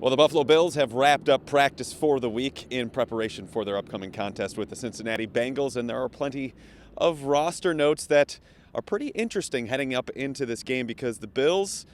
Well, the Buffalo Bills have wrapped up practice for the week in preparation for their upcoming contest with the Cincinnati Bengals, and there are plenty of roster notes that are pretty interesting heading up into this game because the Bills,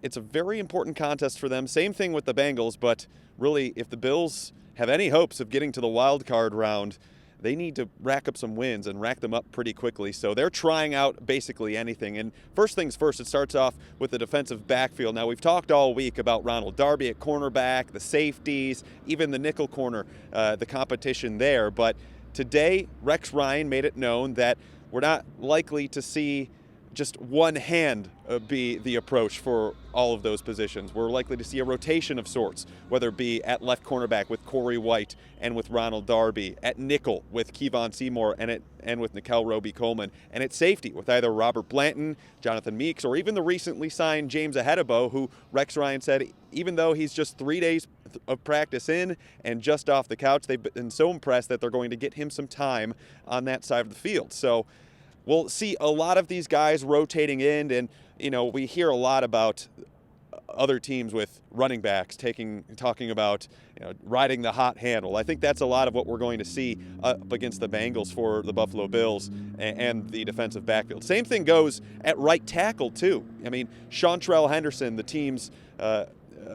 it's a very important contest for them. Same thing with the Bengals, but really, if the Bills have any hopes of getting to the wild card round, they need to rack up some wins and rack them up pretty quickly. So they're trying out basically anything. And first things first, it starts off with the defensive backfield. Now, we've talked all week about Ronald Darby at cornerback, the safeties, even the nickel corner, the competition there. But today, Rex Ryan made it known that we're not likely to see just one hand be the approach for all of those positions. We're likely to see a rotation of sorts, whether it be at left cornerback with Corey White and with Ronald Darby, at nickel with Kevon Seymour and with Nickel Roby-Coleman, and at safety with either Robert Blanton, Jonathan Meeks, or even the recently signed James Ahedebo, who Rex Ryan said, even though he's just 3 days of practice in and just off the couch, they've been so impressed that they're going to get him some time on that side of the field. So we'll see a lot of these guys rotating in, and we hear a lot about other teams with running backs talking about riding the hot handle. I think that's a lot of what we're going to see up against the Bengals for the Buffalo Bills and the defensive backfield. Same thing goes at right tackle too. I mean, Seantrell Henderson, the team's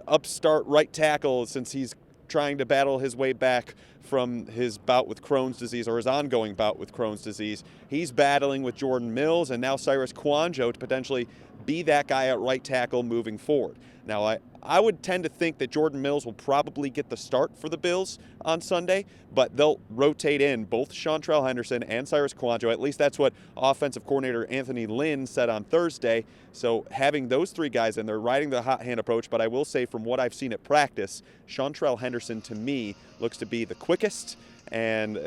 upstart right tackle, since he's trying to battle his way back from his bout with Crohn's disease, or his ongoing bout with Crohn's disease. He's battling with Jordan Mills and now Cyrus Kouandjio to potentially be that guy at right tackle moving forward. Now, I would tend to think that Jordan Mills will probably get the start for the Bills on Sunday, but they'll rotate in both Seantrell Henderson and Cyrus Kouandjio. At least that's what offensive coordinator Anthony Lynn said on Thursday. So having those three guys in there, riding the hot hand approach, but I will say from what I've seen at practice, Seantrell Henderson to me looks to be the quickest and,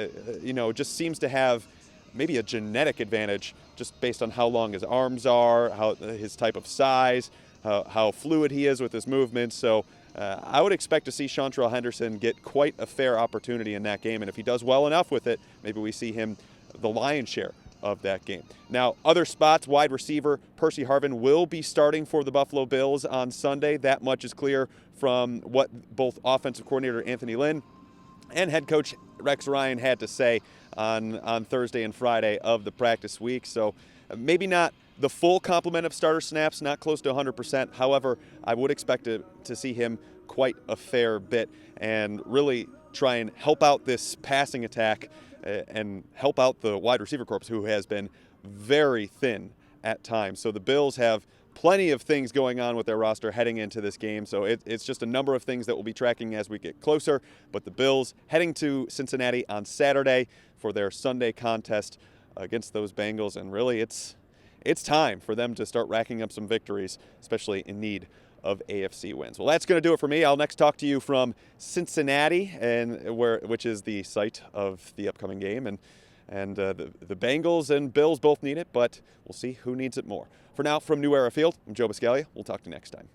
just seems to have maybe a genetic advantage just based on how long his arms are, how his type of size, how fluid he is with his movements. So I would expect to see Seantrell Henderson get quite a fair opportunity in that game. And if he does well enough with it, maybe we see him the lion's share of that game. Now, other spots, wide receiver, Percy Harvin will be starting for the Buffalo Bills on Sunday. That much is clear from what both offensive coordinator Anthony Lynn and head coach Rex Ryan had to say on Thursday and Friday of the practice week. So maybe not the full complement of starter snaps, not close to 100%. However, I would expect to see him quite a fair bit and really try and help out this passing attack and help out the wide receiver corps, who has been very thin at times. So the Bills have plenty of things going on with their roster heading into this game. So it's just a number of things that we'll be tracking as we get closer. But the Bills heading to Cincinnati on Saturday for their Sunday contest against those Bengals. And really, it's time for them to start racking up some victories, especially in need of AFC wins. Well, that's going to do it for me. I'll next talk to you from Cincinnati, which is the site of the upcoming game. And the Bengals and Bills both need it, but we'll see who needs it more. For now, from New Era Field, I'm Joe Buscaglia. We'll talk to you next time.